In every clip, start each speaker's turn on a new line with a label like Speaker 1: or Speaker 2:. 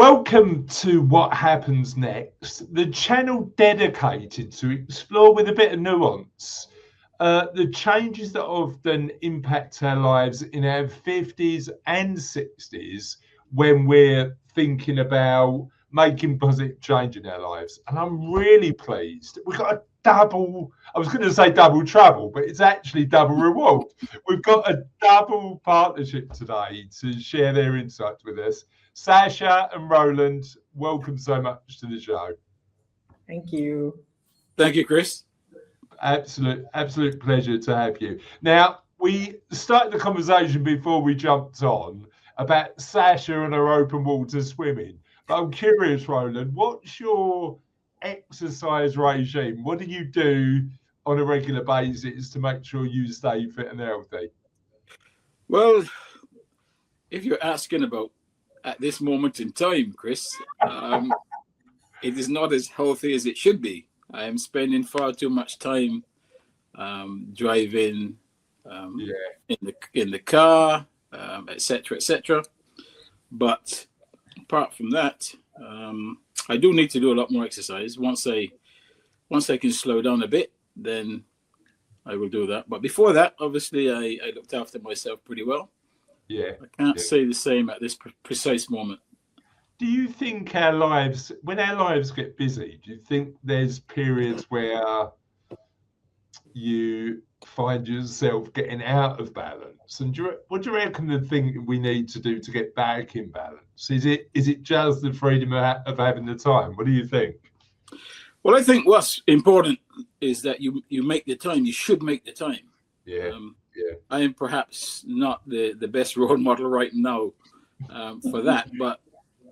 Speaker 1: Welcome to What Happens Next, the channel dedicated to explore with a bit of nuance the changes that often impact our lives in our 50s and 60s when we're thinking about making positive change in our lives. And I'm really pleased. We've got a double, I was going to say double trouble, but it's actually double reward. We've got a double partnership today to share their insights with us. Sasha and Roland, welcome so much to the show.
Speaker 2: Thank you.
Speaker 3: Thank you, Chris.
Speaker 1: Absolute pleasure to have you. Now, we started the conversation before we jumped on about Sasha and her open water swimming. But I'm curious, Roland, what's your exercise regime? What do you do on a regular basis to make sure you stay fit and healthy?
Speaker 3: Well, if you're asking about at this moment in time, Chris, it is not as healthy as it should be. I am spending far too much time driving in the car, etc., etc. But apart from that, I do need to do a lot more exercise. Once I can slow down a bit, then I will do that. But before that, obviously, I looked after myself pretty well.
Speaker 1: Yeah,
Speaker 3: I can't say the same at this precise moment.
Speaker 1: Do you think when our lives get busy, do you think there's periods where you find yourself getting out of balance? And what do you reckon the thing we need to do to get back in balance? Is it just the freedom of having the time? What do you think?
Speaker 3: Well, I think what's important is that you make the time. You should make the time.
Speaker 1: Yeah.
Speaker 3: I am perhaps not the best role model right now for that, but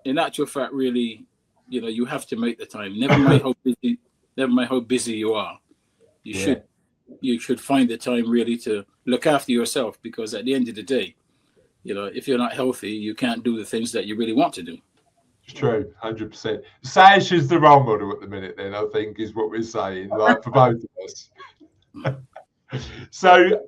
Speaker 3: in actual fact, really, you have to make the time. Never mind how busy you are. You should find the time really to look after yourself, because at the end of the day, if you're not healthy, you can't do the things that you really want to do.
Speaker 1: It's true, 100%. Sasha's the role model at the minute, then, I think, is what we're saying, like for both of us. So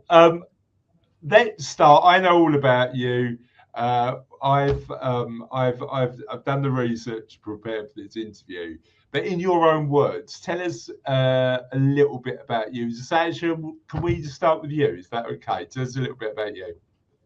Speaker 1: let's start. I know all about you. I've done the research to prepare for this interview. But in your own words, tell us a little bit about you. Sasha, can we just start with you? Is that okay? Tell us a little bit about you.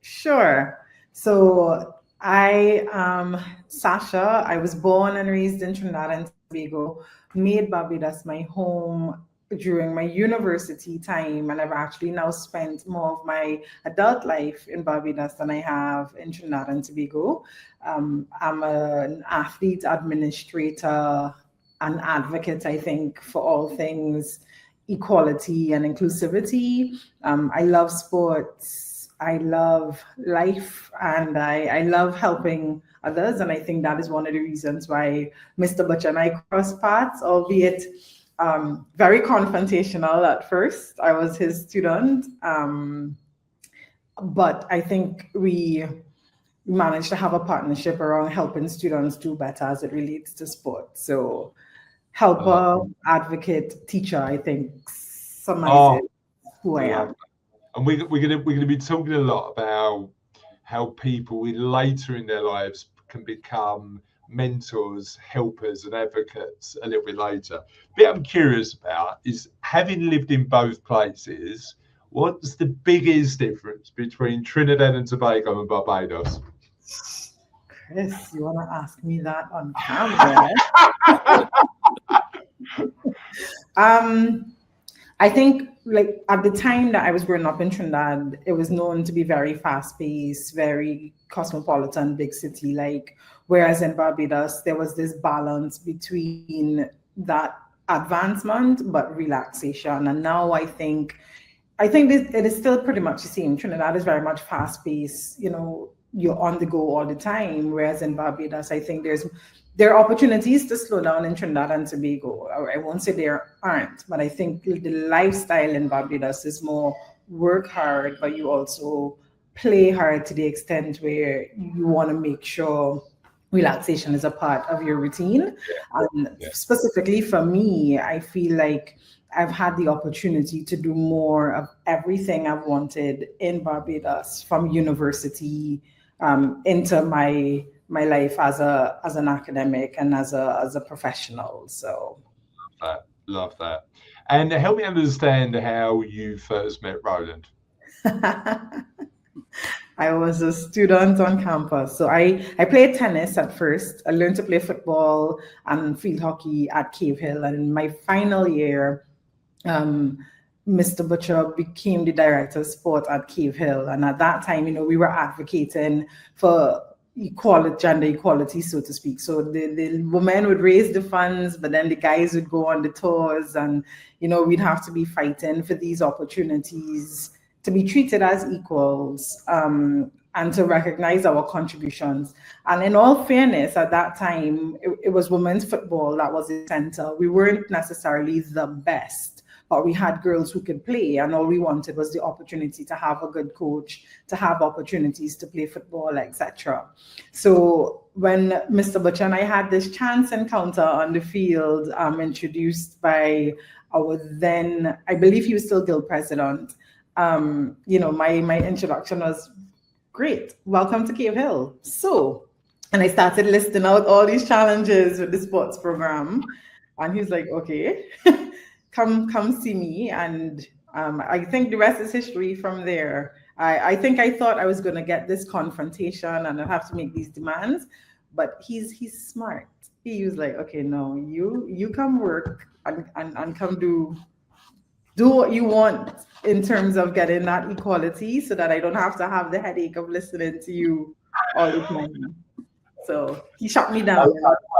Speaker 2: Sure. So I am Sasha. I was born and raised in Trinidad and Tobago, made Barbados my home during my university time, and I've actually now spent more of my adult life in Barbados than I have in Trinidad and Tobago. I'm an athlete, administrator, an advocate, I think, for all things equality and inclusivity. I love sports, I love life, and I love helping others. And I think that is one of the reasons why Mr. Butcher and I crossed paths, albeit very confrontational at first. I was his student, but I think we managed to have a partnership around helping students do better as it relates to sport. So helper, advocate, teacher, I think summarizes who I am.
Speaker 1: And we're gonna be talking a lot about how people later in their lives can become mentors, helpers, and advocates a little bit later. Bit I'm curious about is, having lived in both places, what's the biggest difference between Trinidad and Tobago and Barbados?
Speaker 2: Chris, you want to ask me that on camera? I think, like, at the time that I was growing up in Trinidad, it was known to be very fast-paced, very cosmopolitan, big city, like, whereas in Barbados, there was this balance between that advancement but relaxation. And now I think it is still pretty much the same. Trinidad is very much fast-paced, you're on the go all the time, whereas in Barbados, I think there are opportunities to slow down in Trinidad and Tobago. I won't say there aren't, but I think the lifestyle in Barbados is more work hard, but you also play hard to the extent where you want to make sure relaxation is a part of your routine. And specifically for me, I feel like I've had the opportunity to do more of everything I've wanted in Barbados, from university into my my life as an academic and as a professional. So
Speaker 1: love that. And help me understand how you first met Roland.
Speaker 2: I was a student on campus. So I played tennis at first. I learned to play football and field hockey at Cave Hill. And in my final year, Mr. Butcher became the director of sport at Cave Hill. And at that time, we were advocating for equality, gender equality, so to speak. So the women would raise the funds, but then the guys would go on the tours, and we'd have to be fighting for these opportunities to be treated as equals, and to recognize our contributions. And in all fairness, at that time, it was women's football that was the center. We weren't necessarily the best, but we had girls who could play, and all we wanted was the opportunity to have a good coach, to have opportunities to play football, etc. So when Mr. Butcher and I had this chance encounter on the field, introduced by our then, I believe he was still guild president, my introduction was, great, welcome to Cave Hill. So, and I started listing out all these challenges with the sports program, and he's like, okay, come see me. And I think the rest is history from there. I think I thought I was going to get this confrontation and I'd have to make these demands, but he's smart. He was like, okay, no, you come work and come do what you want in terms of getting that equality, so that I don't have to have the headache of listening to you all the time. So he shut me down.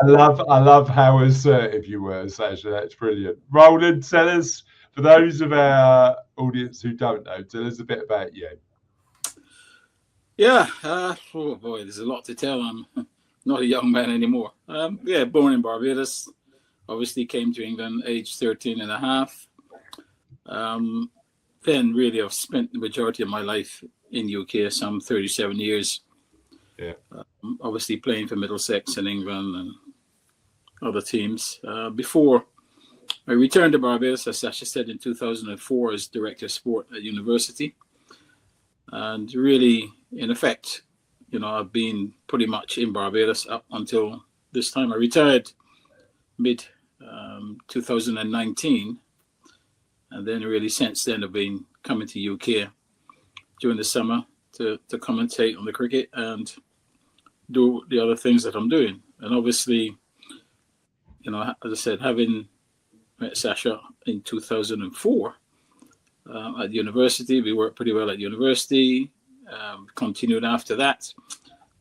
Speaker 1: I love how assertive you were, Sasha. That's brilliant. Roland, tell us, for those of our audience who don't know, tell us a bit about you.
Speaker 3: Yeah, oh boy, there's a lot to tell. I'm not a young man anymore. Born in Barbados, obviously came to England age 13 and a half. Then really I've spent the majority of my life in UK, some 37 years.
Speaker 1: Yeah.
Speaker 3: Obviously playing for Middlesex in England and other teams. Before I returned to Barbados, as Sasha said, in 2004 as Director of Sport at university. And really, in effect, I've been pretty much in Barbados up until this time. I retired mid 2019. And then really since then I've been coming to UK during the summer to commentate on the cricket and do the other things that I'm doing. And obviously, as I said, having met Sasha in 2004 at university, we worked pretty well at university, continued after that,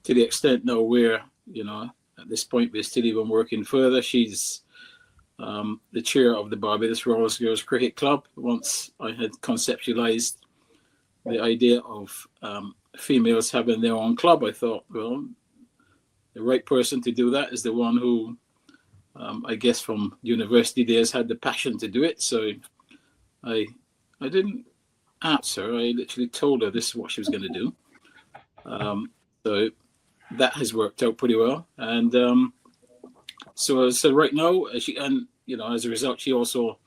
Speaker 3: to the extent now where, at this point we're still even working further. She's the chair of the Barbados Royals Girls Cricket Club. Once I had conceptualized the idea of females having their own club, I thought, well, the right person to do that is the one who, I guess from university days, had the passion to do it. So I didn't ask her. I literally told her this is what she was going to do. So that has worked out pretty well. And so right now, as a result, she also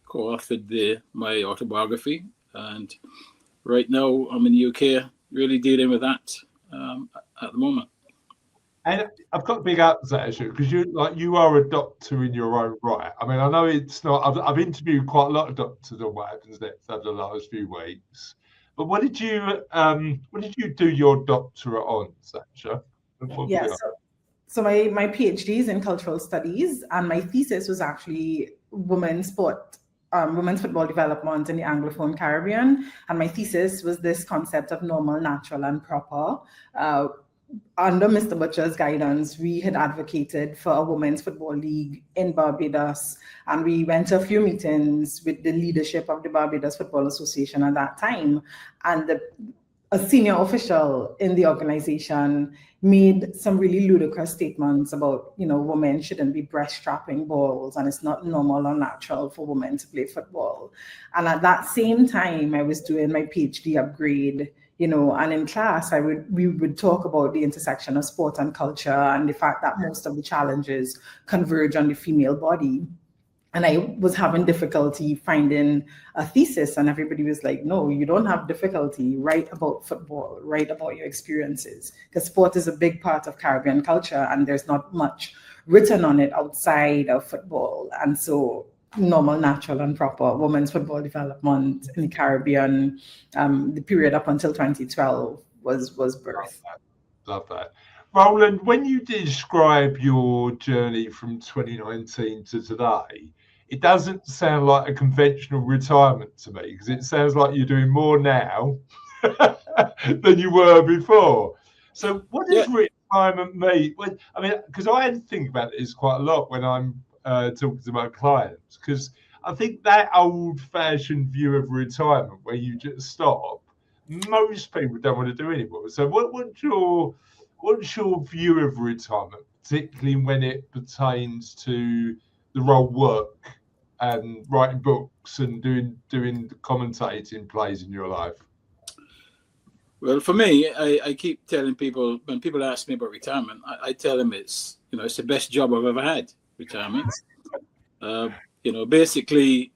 Speaker 3: co-authored my autobiography. And right now, I'm in the UK, really dealing with that at the moment.
Speaker 1: And I've got to big up Sasha, because you are a doctor in your own right. I mean, I know it's not. I've interviewed quite a lot of doctors on What Happens Next over the last few weeks. But what did you do your doctorate on, Sasha?
Speaker 2: Yeah. So my PhD is in cultural studies, and my thesis was actually women's football development in the Anglophone Caribbean. And my thesis was this concept of normal, natural, and proper. Under Mr. Butcher's guidance, we had advocated for a women's football league in Barbados, and we went to a few meetings with the leadership of the Barbados Football Association at that time. And a senior official in the organization made some really ludicrous statements about, women shouldn't be breast strapping balls, and it's not normal or natural for women to play football. And at that same time, I was doing my PhD upgrade, and in class, we would talk about the intersection of sport and culture and the fact that most of the challenges converge on the female body. And I was having difficulty finding a thesis, and everybody was like, no, you don't have difficulty. Write about football, write about your experiences, because sport is a big part of Caribbean culture, and there's not much written on it outside of football. And so normal, natural, and proper women's football development in the Caribbean, the period up until 2012 was birth.
Speaker 1: Love that. Roland, when you describe your journey from 2019 to today, it doesn't sound like a conventional retirement to me, because it sounds like you're doing more now than you were before. So what does retirement mean? I mean, because I think about this quite a lot when I'm talking to my clients, because I think that old-fashioned view of retirement where you just stop, most people don't want to do anymore. So what's your view of retirement, particularly when it pertains to the role work and writing books and doing commentating plays in your life?
Speaker 3: Well, for me, I keep telling people, when people ask me about retirement, I tell them it's the best job I've ever had, retirement. Basically,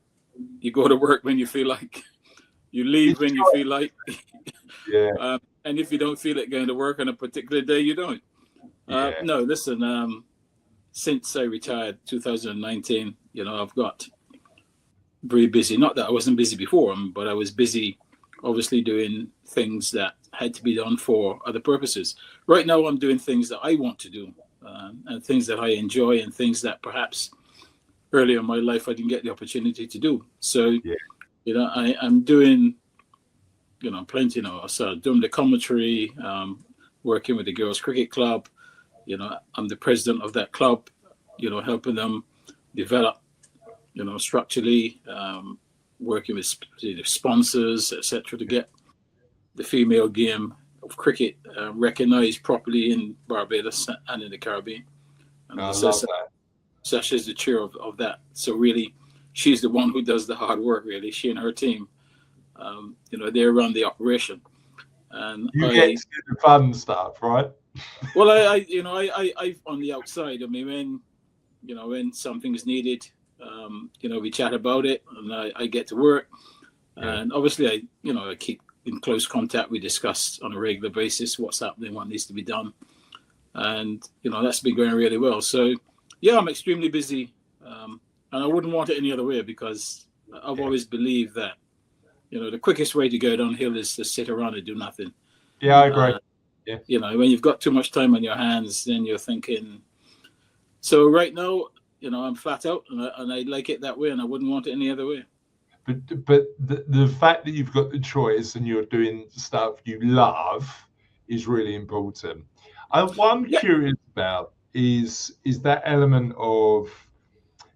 Speaker 3: you go to work when you feel like, you leave when you feel like,
Speaker 1: yeah.
Speaker 3: And if you don't feel it going to work on a particular day, you don't. No, listen, since I retired 2019, I've got very busy. Not that I wasn't busy before, but I was busy, obviously, doing things that had to be done for other purposes. Right now, I'm doing things that I want to do, and things that I enjoy, and things that perhaps earlier in my life I didn't get the opportunity to do. So, I'm doing, plenty. So doing the commentary, working with the girls' cricket club. I'm the president of that club. Helping them develop, structurally, working with sponsors, etc., to get the female game of cricket recognized properly in Barbados and in the Caribbean. And
Speaker 1: I love that.
Speaker 3: Sasha is the chair of that. So really, she's the one who does the hard work. Really, she and her team, they run the operation. And
Speaker 1: you get to do the fun stuff, right?
Speaker 3: Well, I on the outside. I mean, when something is needed, we chat about it, and I get to work. And obviously, I keep in close contact. We discuss on a regular basis what's happening, what needs to be done, and that's been going really well. So, yeah, I'm extremely busy, and I wouldn't want it any other way, because I've always believed that the quickest way to go downhill is to sit around and do nothing.
Speaker 1: Yeah, I agree.
Speaker 3: When you've got too much time on your hands, then you're thinking. So right now, I'm flat out, and I like it that way, and I wouldn't want it any other way.
Speaker 1: But the fact that you've got the choice and you're doing stuff you love is really important. What I'm curious about is that element of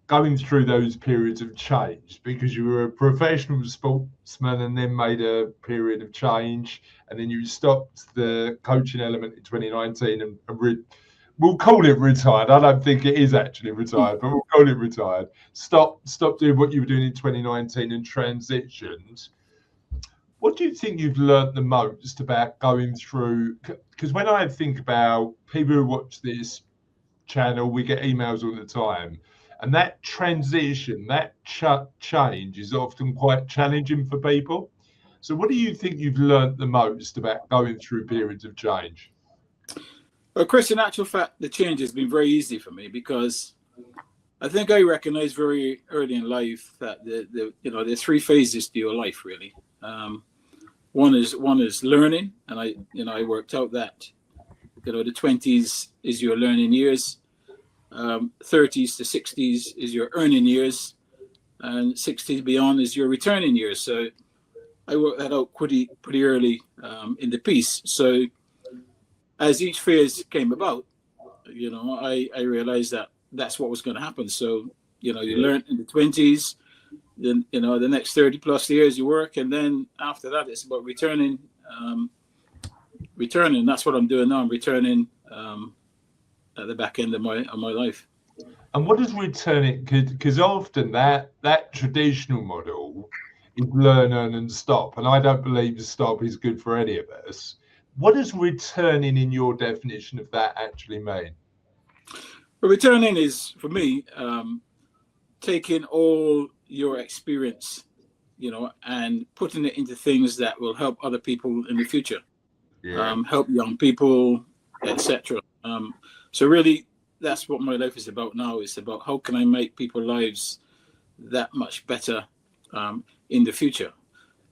Speaker 1: going through those periods of change, because you were a professional sportsman and then made a period of change, and then you stopped the coaching element in 2019 and we'll call it retired. I don't think it is actually retired, but we'll call it retired. Stop doing what you were doing in 2019 and transitioned. What do you think you've learned the most about going through? Because when I think about people who watch this channel, we get emails all the time. And that transition, that change is often quite challenging for people. So what do you think you've learned the most about going through periods of change?
Speaker 3: Well, Chris, in actual fact, the change has been very easy for me, because I think I recognized very early in life that there's three phases to your life, really. One is learning, and I worked out that the 20s is your learning years, 30s to 60s is your earning years, and 60s beyond is your returning years. So I worked that out pretty early in the piece. So as each phase came about, I realized that that's what was going to happen. So, you learn in the 20s, then, the next 30 plus years you work. And then after that, it's about returning. That's what I'm doing now. I'm returning at the back end of my life.
Speaker 1: And what does returning, because often that traditional model is learn, earn and stop. And I don't believe stop is good for any of us. What does returning, in your definition of that, actually mean?
Speaker 3: Well, returning is, for me, taking all your experience, you know, and putting it into things that will help other people in the future, help young people, etc. So really, that's what my life is about now. It's about how can I make people's lives that much better in the future.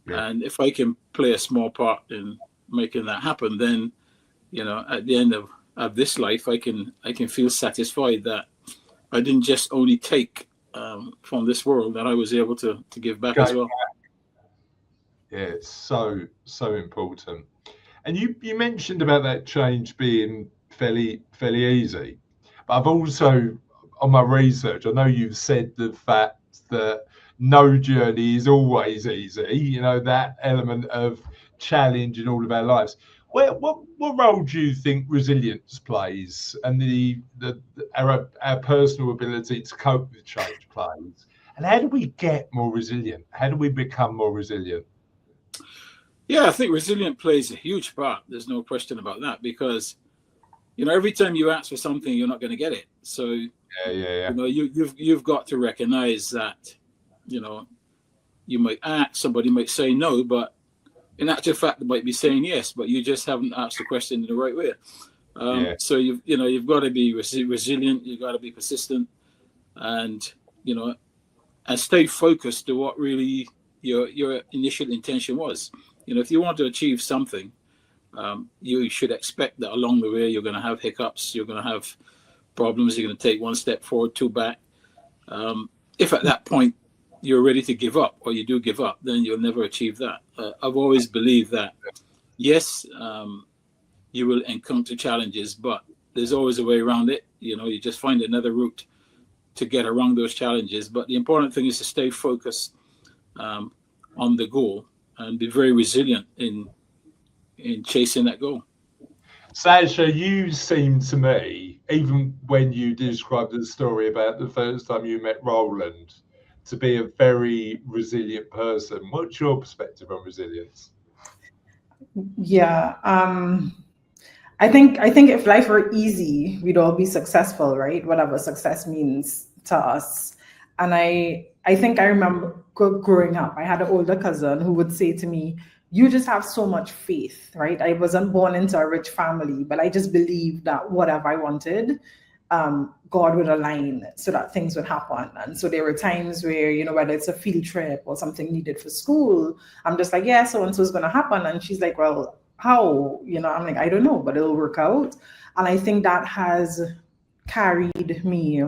Speaker 3: And if I can play a small part in making that happen, then, you know, at the end of this life, I can feel satisfied that I didn't just only take from this world, that I was able to give back as well.
Speaker 1: Yeah, it's so important. And you mentioned about that change being fairly easy, but I've also, on my research, I know you've said the fact that no journey is always easy. You know, that element of challenge in all of our lives. What role do you think resilience plays, and our personal ability to cope with change plays? And how do we get more resilient? How do we become more resilient?
Speaker 3: Yeah, I think resilience plays a huge part. There's no question about that, because, you know, every time you ask for something, you're not going to get it. So, you know, you've got to recognize that, you know, you might ask, somebody might say no, but in actual fact, they might be saying yes, but you just haven't asked the question in the right way. So you've got to be resilient. You've got to be persistent, and, you know, and stay focused to what really your initial intention was. You know, if you want to achieve something, you should expect that along the way you're going to have hiccups, you're going to have problems, you're going to take one step forward, two back. If at that point you're ready to give up, or you do give up, then you'll never achieve that. I've always believed that, yes, you will encounter challenges, but there's always a way around it. You know, you just find another route to get around those challenges. But the important thing is to stay focused on the goal and be very resilient in chasing that goal.
Speaker 1: Sasha, you seem to me, even when you described the story about the first time you met Roland, to be a very resilient person. What's your perspective on resilience?
Speaker 2: Yeah, I think if life were easy, we'd all be successful, right? Whatever success means to us. And I think I remember growing up, I had an older cousin who would say to me, you just have so much faith, right? I wasn't born into a rich family, but I just believed that whatever I wanted, God would align so that things would happen. And so there were times where, you know, whether it's a field trip or something needed for school, I'm just like, yeah, so and so is going to happen. And she's like, well, how? You know, I'm like, I don't know, but it'll work out. And I think that has carried me,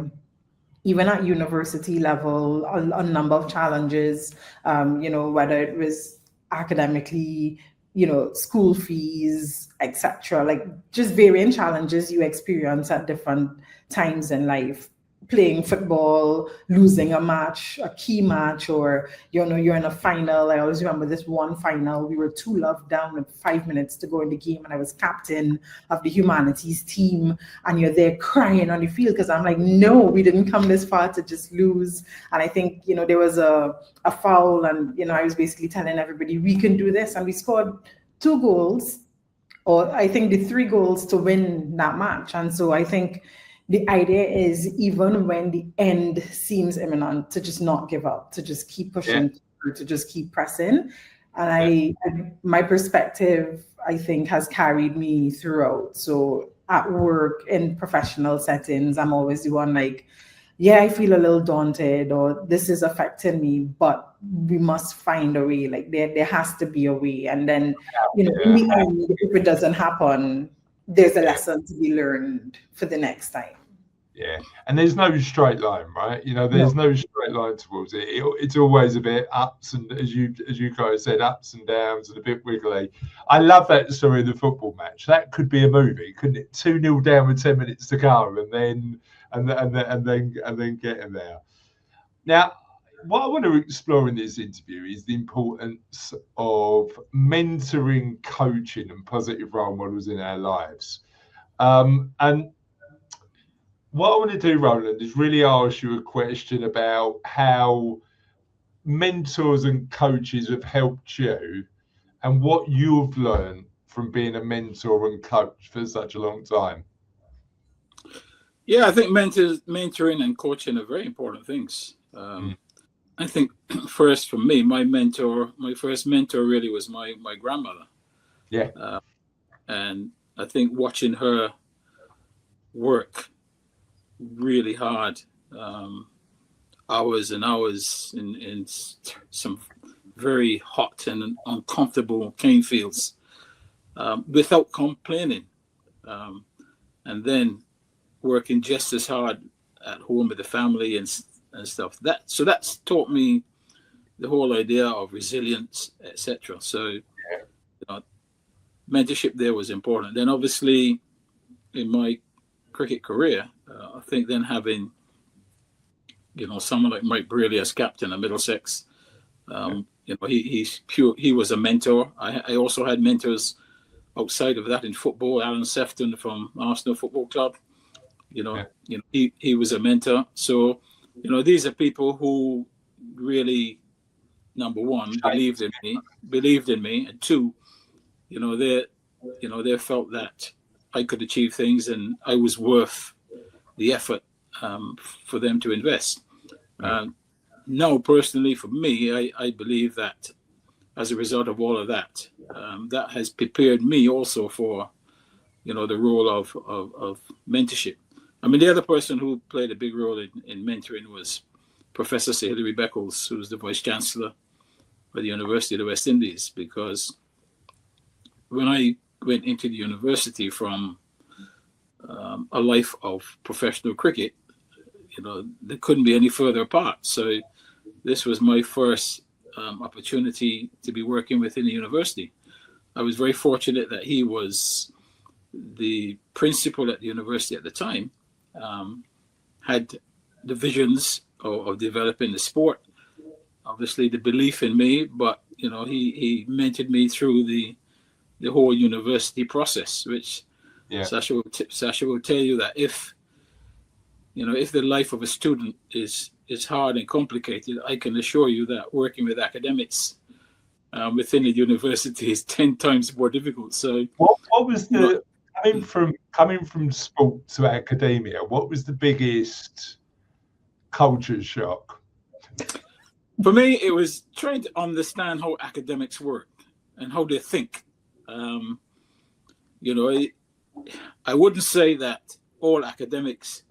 Speaker 2: even at university level, a number of challenges, you know, whether it was academically, you know, school fees, etc. Like just varying challenges you experience at different times in life. Playing football, losing a match, a key match, or, you know, you're in a final. I always remember this one final. We were 2-0 down with 5 minutes to go in the game, and I was captain of the humanities team. And you're there crying on the field because I'm like, no, we didn't come this far to just lose. And I think, you know, there was a foul, and, you know, I was basically telling everybody we can do this, and we scored 2 goals, or I think the 3 goals to win that match. And so I think the idea is, even when the end seems imminent, to just not give up, to just keep pushing, to just keep pressing. And my perspective, I think, has carried me throughout. So at work, in professional settings, I'm always the one like, yeah, I feel a little daunted, or this is affecting me, but we must find a way. Like there has to be a way. And then, you know, in the end, if it doesn't happen, there's a lesson to be learned for the next time.
Speaker 1: Yeah, and there's no straight line, right? You know, there's no straight line towards it. It's always a bit ups, and as you guys said, ups and downs, and a bit wiggly. I love that story of the football match. That could be a movie, couldn't it? 2-0 down with 10 minutes to go, and then getting there. Now, what I want to explore in this interview is the importance of mentoring, coaching, and positive role models in our lives. And what I want to do, Roland, is really ask you a question about how mentors and coaches have helped you, and what you've learned from being a mentor and coach for such a long time.
Speaker 3: Yeah, I think mentoring and coaching are very important things. I think first for me, my first mentor really was my grandmother.
Speaker 1: Yeah.
Speaker 3: And I think watching her work really hard, hours and hours in some very hot and uncomfortable cane fields, without complaining, and then working just as hard at home with the family and stuff. That's taught me the whole idea of resilience, etc. So, mentorship there was important. Then, obviously, in my cricket career, I think then having someone like Mike Brearley as captain of Middlesex, he's pure. He was a mentor. I also had mentors outside of that in football. Alan Sefton from Arsenal Football Club. He was a mentor. So, these are people who really, number one, believed in me, and two, they felt that I could achieve things and I was worth the effort for them to invest. Now, personally, for me, I believe that as a result of all of that, that has prepared me also for, the role of mentorship. I mean, the other person who played a big role in mentoring was Professor Sir Hilary Beckles, who was the Vice Chancellor of the University of the West Indies, because when I went into the university from a life of professional cricket, they couldn't be any further apart. So this was my first opportunity to be working within the university. I was very fortunate that he was the principal at the university at the time, had the visions of developing the sport, obviously the belief in me, but he mentored me through the whole university process, which Sasha will tell you that if the life of a student is hard and complicated, I can assure you that working with academics within the university is 10 times more difficult. So
Speaker 1: what was the coming from sport to academia, what was the biggest culture shock?
Speaker 3: For me, it was trying to understand how academics work and how they think. I wouldn't say that all academics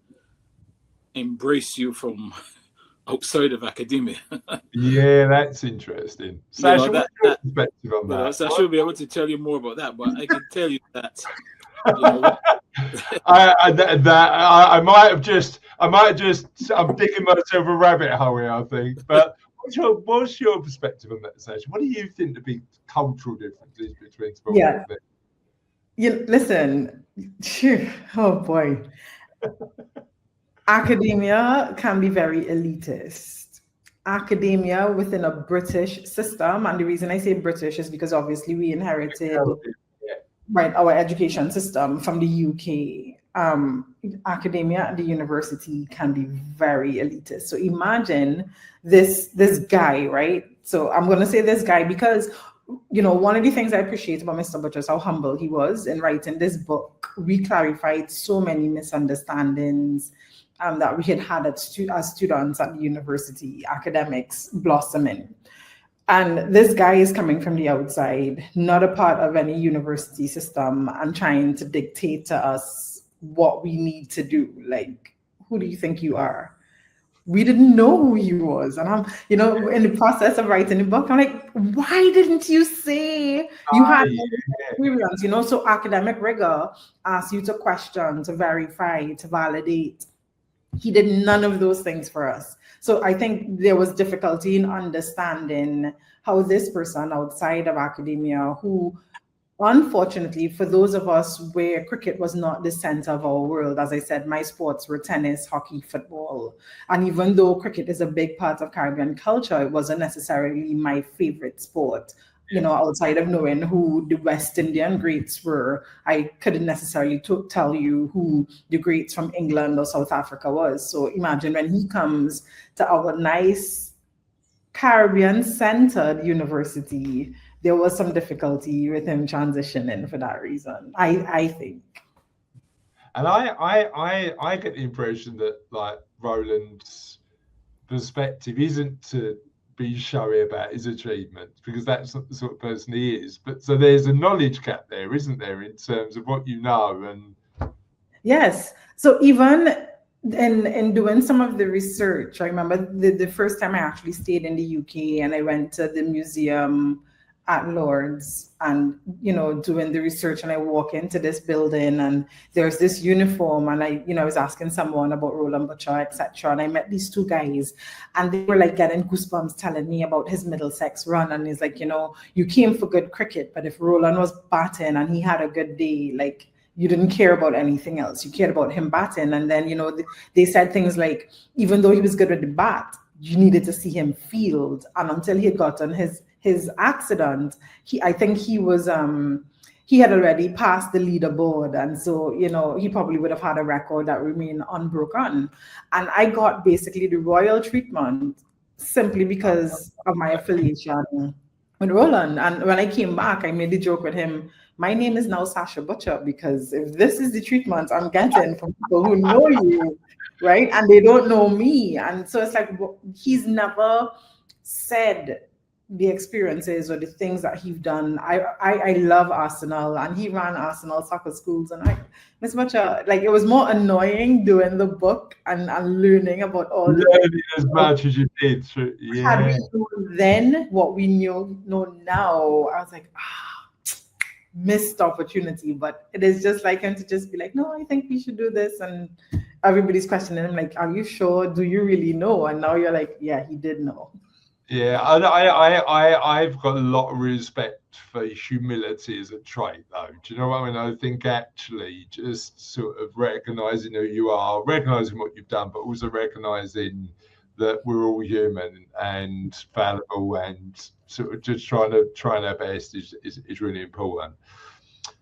Speaker 3: embrace you from outside of academia.
Speaker 1: Yeah, that's interesting. Sasha, what's your perspective on that?
Speaker 3: Sasha will be able to tell you more about that, but I can tell you that.
Speaker 1: I might have just. I'm digging myself a rabbit hole here, I think. But what's your perspective on that, Sasha? What do you think the big cultural differences between sport and cricket?
Speaker 2: Listen. Oh boy. Academia can be very elitist. Academia within a British system, and the reason I say British is because obviously we inherited our education system from the UK. Academia at the university can be very elitist. So imagine this guy, right? So I'm going to say this guy because one of the things I appreciate about Mr. Butcher is how humble he was in writing this book. We clarified so many misunderstandings that we had as students at the university, academics blossoming. And this guy is coming from the outside, not a part of any university system, and trying to dictate to us what we need to do. Like, who do you think you are? We didn't know who he was. And I'm, in the process of writing the book, I'm like, why didn't you say you had experience? So academic rigor asks you to question, to verify, to validate. He did none of those things for us. So I think there was difficulty in understanding how this person outside of academia, who unfortunately, for those of us where cricket was not the center of our world, as I said, my sports were tennis, hockey, football. And even though cricket is a big part of Caribbean culture, it wasn't necessarily my favorite sport. Outside of knowing who the West Indian greats were, I couldn't necessarily tell you who the greats from England or South Africa was. So imagine when he comes to our nice Caribbean-centered university, there was some difficulty with him transitioning for that reason, I think.
Speaker 1: And I get the impression that like Roland perspective isn't to be showy about his achievements, because that's not the sort of person he is. But so there's a knowledge gap there, isn't there, in terms of what you know? And
Speaker 2: yes, so even in doing some of the research, I remember the first time I actually stayed in the UK and I went to the museum at Lord's and, doing the research, and I walk into this building and there's this uniform, and I was asking someone about Roland Butcher, etc. And I met these two guys and they were like getting goosebumps telling me about his Middlesex run. And he's like, you came for good cricket, but if Roland was batting and he had a good day, like, you didn't care about anything else. You cared about him batting. And then, they said things like, even though he was good with the bat, you needed to see him field. And until he had gotten his accident, I think he was he had already passed the leaderboard, and so he probably would have had a record that remained unbroken. And I got basically the royal treatment simply because of my affiliation with Roland. And when I came back, I made the joke with him, my name is now Sasha Butcher, because if this is the treatment I'm getting from people who know you, right, and they don't know me. And so it's like, he's never said the experiences or the things that he's done. I love Arsenal, and he ran Arsenal soccer schools, and Miss Butcher, like, it was more annoying doing the book and learning about all
Speaker 1: learning as much as you did. Yeah.
Speaker 2: Had we known then what we know now, I was like, missed opportunity. But it is just like him to just be like, no, I think we should do this, and everybody's questioning him like, are you sure? Do you really know? And now you're like, yeah, he did know.
Speaker 1: Yeah, I've got a lot of respect for humility as a trait, though. Do you know what I mean? I think actually just sort of recognizing who you are, recognizing what you've done, but also recognizing that we're all human and fallible, and sort of just trying our best is really important.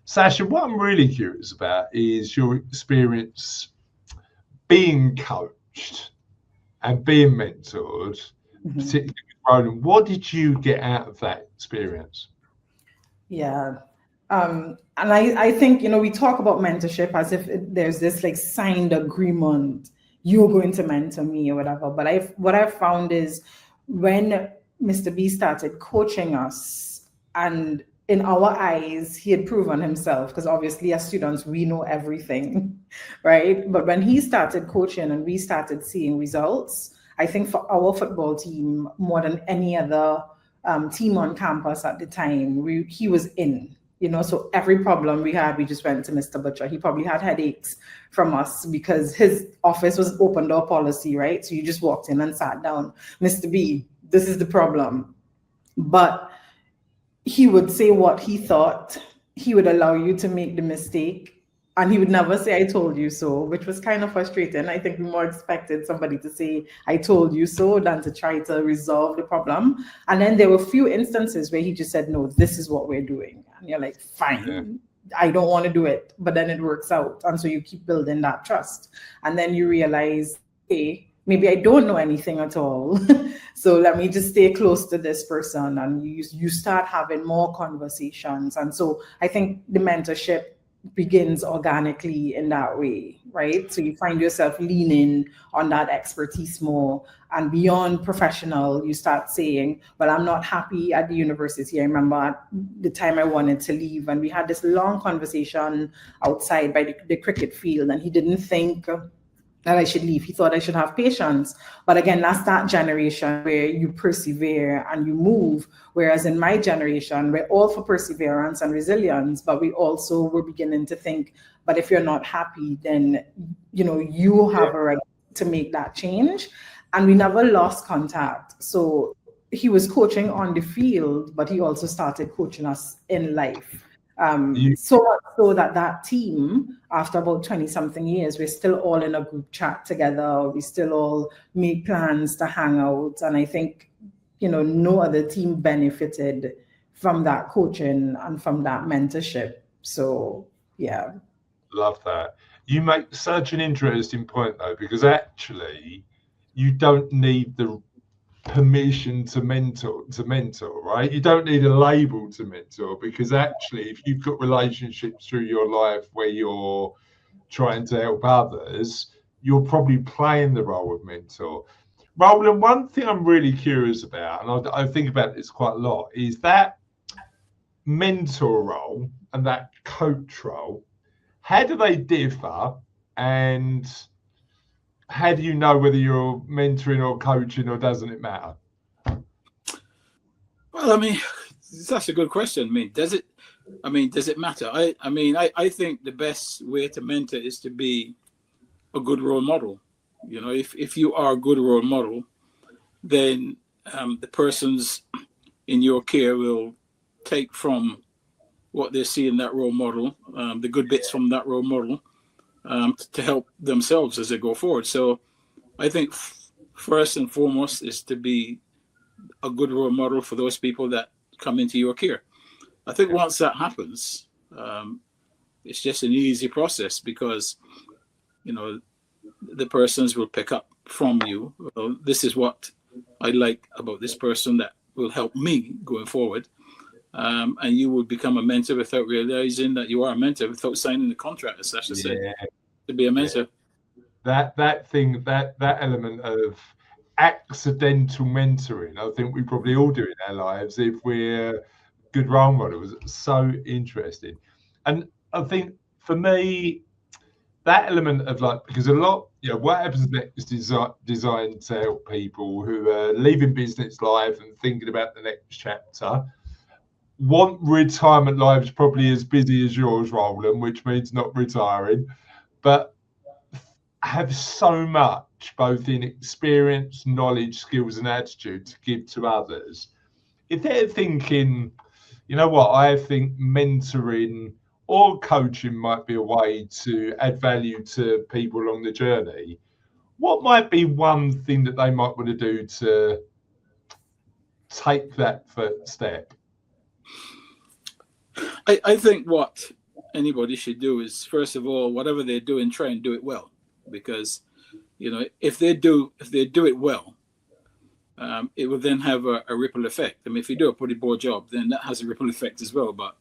Speaker 1: Sasha, what I'm really curious about is your experience being coached and being mentored, particularly with Roland. What did you get out of that experience?
Speaker 2: Yeah. And I think, we talk about mentorship as if there's this like signed agreement, you're going to mentor me or whatever. But what I've found is when Mr. B started coaching us, and in our eyes, he had proven himself, because obviously as students, we know everything, right? But when he started coaching and we started seeing results, I think for our football team, more than any other team on campus at the time, he was in. So every problem we had, we just went to Mr. Butcher. He probably had headaches from us because his office was open door policy, right? So you just walked in and sat down. Mr. B, this is the problem. But he would say what he thought. He would allow you to make the mistake. And he would never say, I told you so, which was kind of frustrating. I think we more expected somebody to say, I told you so, than to try to resolve the problem. And then there were a few instances where he just said, no, this is what we're doing. And you're like, fine, I don't want to do it. But then it works out. And so you keep building that trust. And then you realize, hey, maybe I don't know anything at all. So let me just stay close to this person. And you start having more conversations. And so I think the mentorship begins organically in that way, right? So you find yourself leaning on that expertise more, and beyond professional, you start saying, well, I'm not happy at the university. I remember at the time I wanted to leave, and we had this long conversation outside by the cricket field, and he didn't think that I should leave. He thought I should have patience. But again, that's that generation where you persevere and you move. Whereas in my generation, we're all for perseverance and resilience, but we also were beginning to think, but if you're not happy, then, you have a right to make that change. And we never lost contact. So he was coaching on the field, but he also started coaching us in life. So much so that team, after about 20 something years, we're still all in a group chat together. We still all make plans to hang out. And I think, no other team benefited from that coaching and from that mentorship. So, yeah.
Speaker 1: Love that. You make such an interesting point, though, because actually you don't need the permission to mentor, right? You don't need a label to mentor, because actually if you've got relationships through your life where you're trying to help others, you're probably playing the role of mentor. Roland, one thing I'm really curious about, and I think about this quite a lot, is that mentor role and that coach role. How do they differ, and how do you know whether you're mentoring or coaching, or doesn't it matter?
Speaker 3: Well, I mean, that's a good question. Does it matter? I think the best way to mentor is to be a good role model. If you are a good role model, then the persons in your care will take from what they see in that role model, the good bits from that role model, to help themselves as they go forward. So I think first and foremost is to be a good role model for those people that come into your care. I think once that happens, it's just an easy process, because the persons will pick up from you. Well, this is what I like about this person that will help me going forward. And you will become a mentor without realizing that you are a mentor, without signing the contract, as Sasha said, to be a mentor.
Speaker 1: That element of accidental mentoring, I think we probably all do in our lives if we're good role models. It's so interesting. And I think for me, that element of because a lot, what happens next is designed to help people who are leaving business life and thinking about the next chapter, want retirement lives probably as busy as yours, Roland, which means not retiring, but have so much both in experience, knowledge, skills, and attitude to give to others. If they're thinking, I think mentoring or coaching might be a way to add value to people along the journey, what might be one thing that they might want to do to take that first step?
Speaker 3: I think what anybody should do is, first of all, whatever they're doing, try and do it well. Because, if they do it well, it will then have a ripple effect. I mean, if you do a pretty poor job, then that has a ripple effect as well, but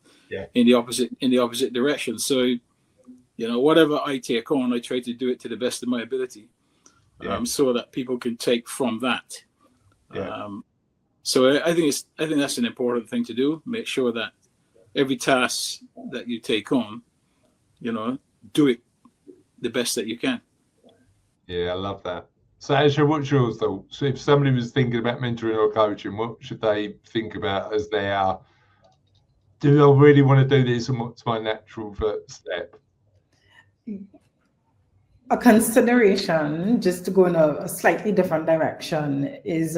Speaker 3: in the opposite direction. So, whatever I take on, I try to do it to the best of my ability, so that people can take from that. So I think that's an important thing to do. Make sure that every task that you take on, do it the best that you can. Yeah,
Speaker 1: I love that. Sasha, what's yours though? So if somebody was thinking about mentoring or coaching, what should they think about as do I really want to do this, and what's my natural first step?
Speaker 2: A consideration, just to go in a slightly different direction, is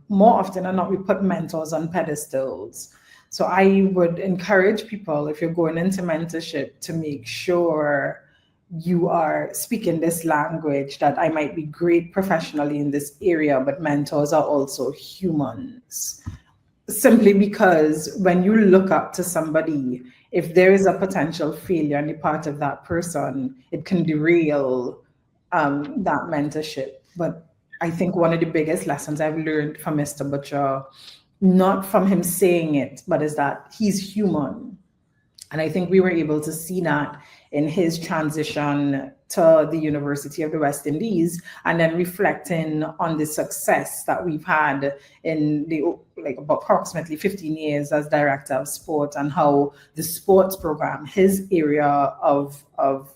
Speaker 2: more often than not, we put mentors on pedestals. So I would encourage people, if you're going into mentorship, to make sure you are speaking this language, that I might be great professionally in this area, but mentors are also humans. Simply because when you look up to somebody, if there is a potential failure on the part of that person, it can derail that mentorship. But I think one of the biggest lessons I've learned from Mr. Butcher, not from him saying it, but is that he's human. And I think we were able to see that in his transition to the University of the West Indies, and then reflecting on the success that we've had in the approximately 15 years as director of sport, and how the sports program, his area of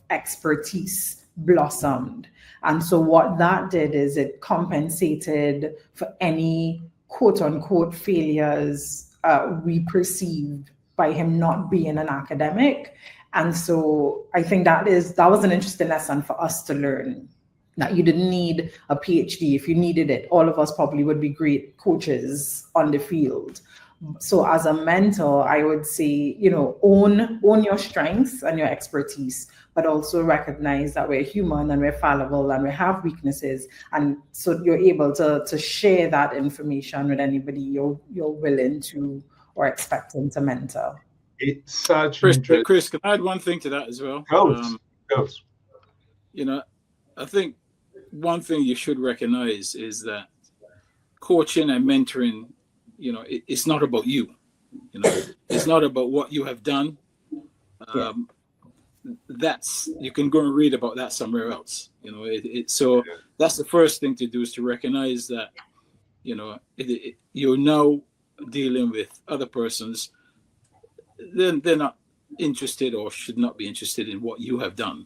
Speaker 2: expertise, blossomed. And so what that did is it compensated for any quote unquote failures we perceived by him not being an academic. And so I think that was an interesting lesson for us to learn, that you didn't need a PhD. If you needed it, all of us probably would be great coaches on the field. So as a mentor, I would say, own your strengths and your expertise, but also recognize that we're human and we're fallible and we have weaknesses. And so you're able to share that information with anybody you're willing to or expecting to mentor.
Speaker 1: It's such
Speaker 3: Chris, can I add one thing to that as well?
Speaker 1: Of course.
Speaker 3: I think one thing you should recognize is that coaching and mentoring, it's not about you. It's not about what you have done. that's, you can go and read about that somewhere else. You know, so that's the first thing to do, is to recognize that, you know, you're now dealing with other persons. They're not interested or should not be interested in what you have done.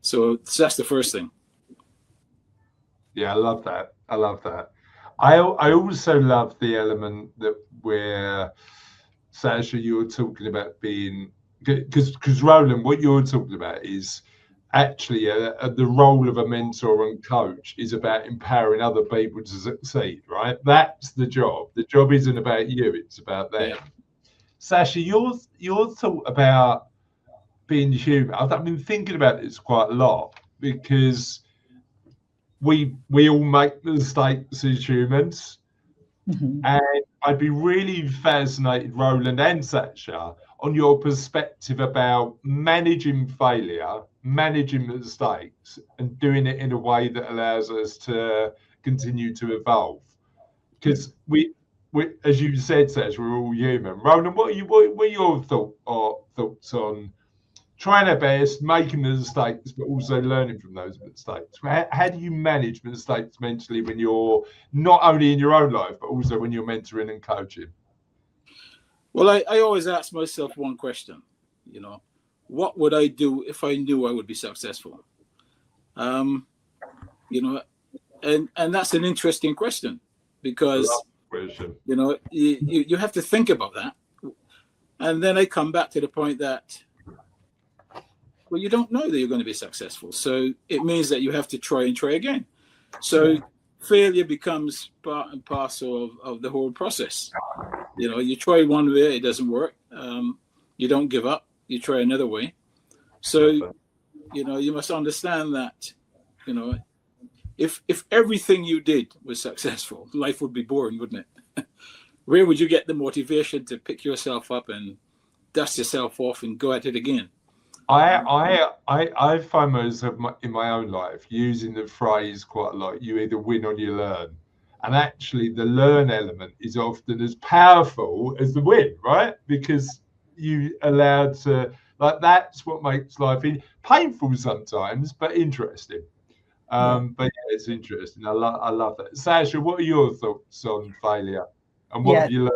Speaker 3: So that's the first thing.
Speaker 1: Yeah, I love that. I love that. I also love the element that where, Sasha, you were talking about being, because Roland, what you're talking about is actually the role of a mentor and coach is about empowering other people to succeed, right? That's the job. The job isn't about you, it's about them. Yeah. Sasha, your thought about being human, I've been thinking about this quite a lot, because we all make mistakes as humans. Mm-hmm. And I'd be really fascinated, Roland and Sasha, on your perspective about managing failure, managing mistakes, and doing it in a way that allows us to continue to evolve. Because we, as you said, Sasha, we're all human. Roland, what are your thoughts on trying our best, making the mistakes, but also learning from those mistakes? How do you manage mistakes mentally when you're not only in your own life, but also when you're mentoring and coaching?
Speaker 3: Well, I always ask myself one question, you know, what would I do if I knew I would be successful? You know, and that's an interesting question, because, you know, you have to think about that. And then I come back to the point that, well, you don't know that you're going to be successful. So it means that you have to try and try again. So failure becomes part and parcel of the whole process. You know, you try one way, it doesn't work. You don't give up, you try another way. So, you know, you must understand that, you know, if everything you did was successful, life would be boring, wouldn't it? Where would you get the motivation to pick yourself up and dust yourself off and go at it again?
Speaker 1: I find myself in my own life using the phrase quite a lot, you either win or you learn. And actually the learn element is often as powerful as the win, right? Because you allowed to, like, that's what makes life painful sometimes, but interesting. But yeah, it's interesting. I love that. Sasha, what are your thoughts on failure? And what have you learned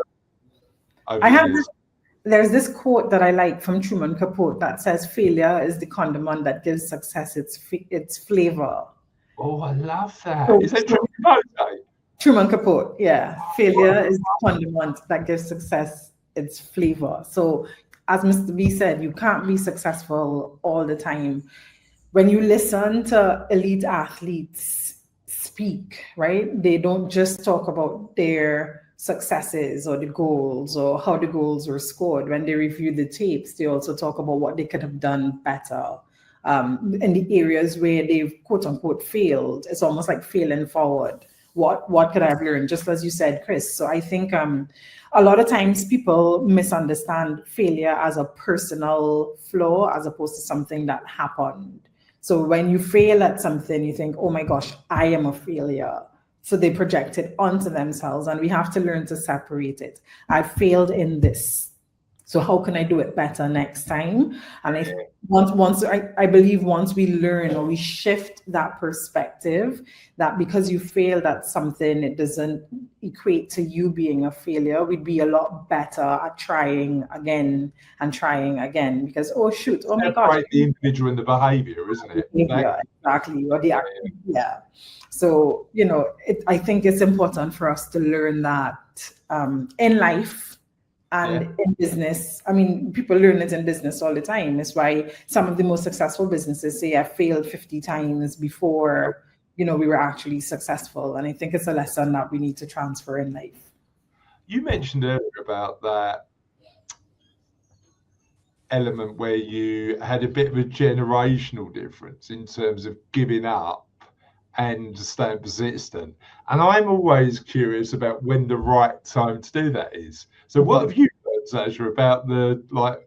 Speaker 1: over the years?
Speaker 2: There's this quote that I like from Truman Capote that says, failure is the condiment that gives success its flavor.
Speaker 1: Oh, I love that. Is that Truman Capote?
Speaker 2: Truman Capote, yeah. Failure is the condiment that gives success its flavor. So as Mr. B said, you can't be successful all the time. When you listen to elite athletes speak, right? They don't just talk about their successes or the goals or how the goals were scored. When they review the tapes, they also talk about what they could have done better. In the areas where they've quote unquote failed, it's almost like failing forward. What could I have learned? Just as you said, Chris. So I think a lot of times people misunderstand failure as a personal flaw as opposed to something that happened. So when you fail at something, you think, oh my gosh, I am a failure. So they project it onto themselves, and we have to learn to separate it. I failed in this. So how can I do it better next time? And I believe once we learn or we shift that perspective, that because you failed at something, it doesn't equate to you being a failure. We'd be a lot better at trying again and trying again, because, oh shoot, oh my gosh.
Speaker 1: The individual and the behavior, isn't it?
Speaker 2: Exactly. Or the yeah. So, you know, I think it's important for us to learn that in life. And in business, I mean, people learn it in business all the time. It's why some of the most successful businesses say I failed 50 times before, you know, we were actually successful. And I think it's a lesson that we need to transfer in life.
Speaker 1: You mentioned earlier about that element where you had a bit of a generational difference in terms of giving up and staying persistent. And I'm always curious about when the right time to do that is. So what have you learned, Sasha, about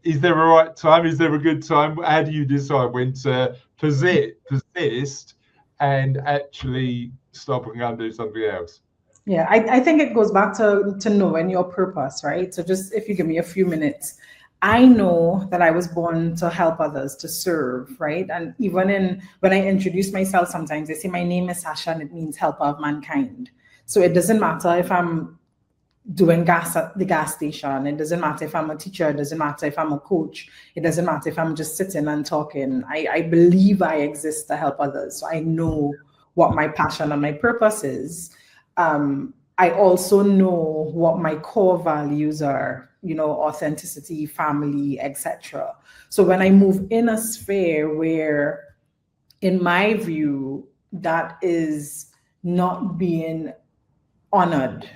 Speaker 1: is there a right time? Is there a good time? How do you decide when to persist and actually stop and go and do something else?
Speaker 2: Yeah, I think it goes back to knowing your purpose, right? So just if you give me a few minutes, I know that I was born to help others, to serve, right? And even when I introduce myself, sometimes they say my name is Sasha and it means helper of mankind. So it doesn't matter if I'm doing gas at the gas station. It doesn't matter if I'm a teacher. It doesn't matter if I'm a coach. It doesn't matter if I'm just sitting and talking. I believe I exist to help others. So I know what my passion and my purpose is. I also know what my core values are, authenticity, family, etc. So when I move in a sphere where, in my view, that is not being honored,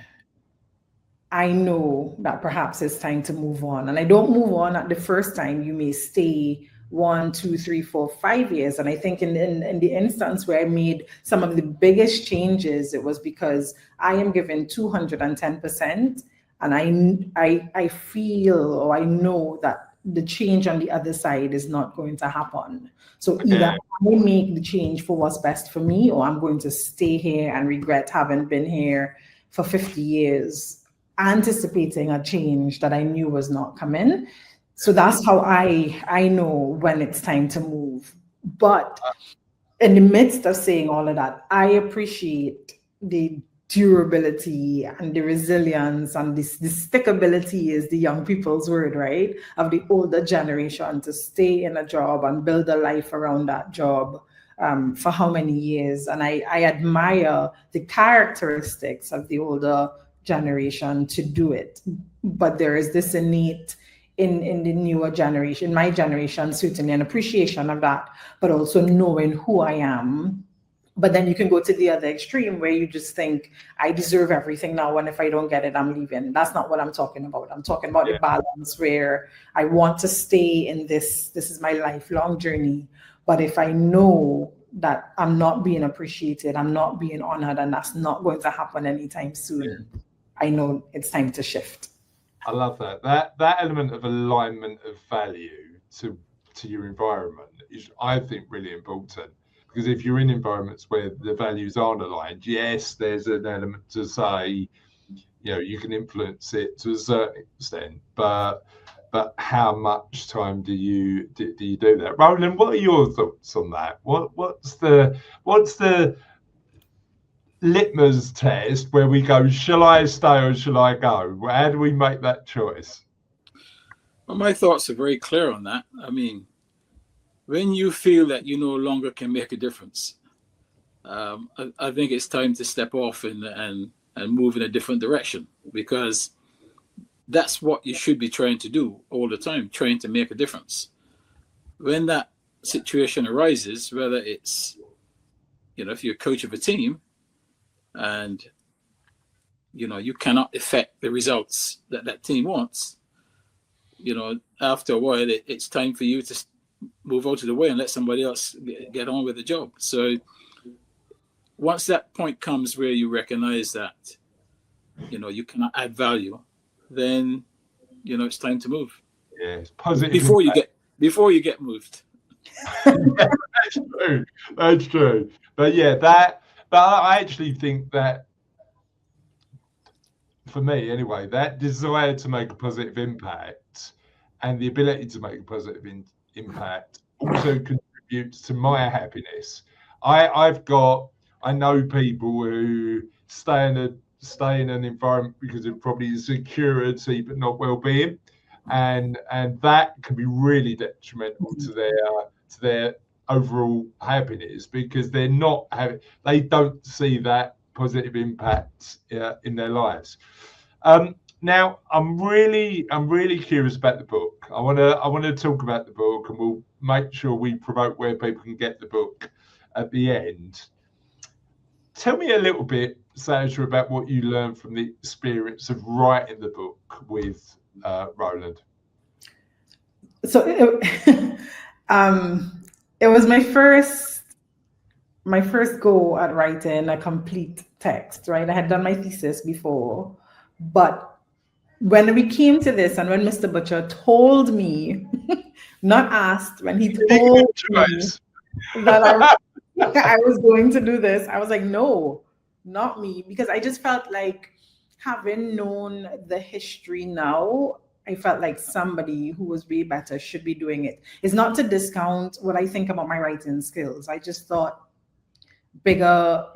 Speaker 2: I know that perhaps it's time to move on. And I don't move on at the first time. You may stay 1, 2, 3, 4, 5 years. And I think in the instance where I made some of the biggest changes, it was because I am given 210%. And I feel, or I know that the change on the other side is not going to happen. So either I make the change for what's best for me, or I'm going to stay here and regret having been here for 50 years, anticipating a change that I knew was not coming. So that's how I know when it's time to move. But in the midst of saying all of that, I appreciate the durability and the resilience and the stickability is the young people's word, right? Of the older generation to stay in a job and build a life around that job for how many years. And I admire the characteristics of the older generation to do it. But there is this innate in the newer generation, my generation, certainly an appreciation of that, but also knowing who I am. But then you can go to the other extreme where you just think, I deserve everything now, and if I don't get it, I'm leaving. That's not what I'm talking about. I'm talking about the balance where I want to stay in this is my lifelong journey. But if I know that I'm not being appreciated, I'm not being honored, and that's not going to happen anytime soon, I know it's time to shift.
Speaker 1: I love that. That element of alignment of value to your environment is, I think, really important. Because if you're in environments where the values aren't aligned, yes, there's an element to say, you can influence it to a certain extent, but how much time do you do that? Roland, what are your thoughts on that? What's the litmus test where we go, shall I stay or shall I go? How do we make that choice?
Speaker 3: Well, my thoughts are very clear on that. I mean, when you feel that you no longer can make a difference, I think it's time to step off and move in a different direction, because that's what you should be trying to do all the time, trying to make a difference. When that situation arises, whether it's, if you're a coach of a team and, you cannot affect the results that team wants, after a while, it's time for you to move out of the way and let somebody else get on with the job. So once that point comes where you recognize that, you cannot add value, then, it's time to move.
Speaker 1: Yeah, it's positive.
Speaker 3: Before you get moved.
Speaker 1: That's true. But yeah, but I actually think that, for me anyway, that desire to make a positive impact and the ability to make a positive impact also contributes to my happiness. I know people who stay in an environment because of probably security but not well-being, and that can be really detrimental to their overall happiness, because they don't see that positive impact in their lives. Now, I'm really curious about the book. I want to talk about the book, and we'll make sure we promote where people can get the book at the end. Tell me a little bit, Sasha, about what you learned from the experience of writing the book with Roland.
Speaker 2: So it was my first go at writing a complete text, right? I had done my thesis before, but when we came to this, and when Mr. Butcher told me, not asked, when he told me that I was going to do this, I was like, no, not me, because I just felt like, having known the history now, I felt like somebody who was way better should be doing it. It's not to discount what I think about my writing skills. I just thought bigger,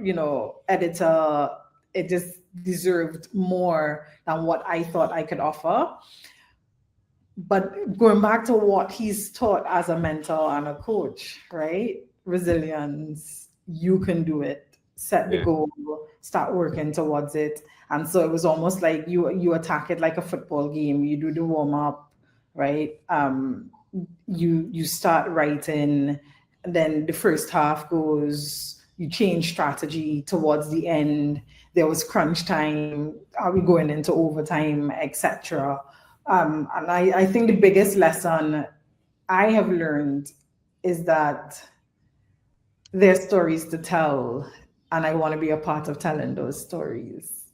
Speaker 2: editor, it just deserved more than what I thought I could offer. But going back to what he's taught as a mentor and a coach, right? Resilience, you can do it. Set the goal, start working towards it. And so it was almost like you attack it like a football game. You do the warm up, right? You start writing, and then the first half goes. You change strategy towards the end. There was crunch time. Are we going into overtime, etc.? And I think the biggest lesson I have learned is that there's stories to tell, and I want to be a part of telling those stories.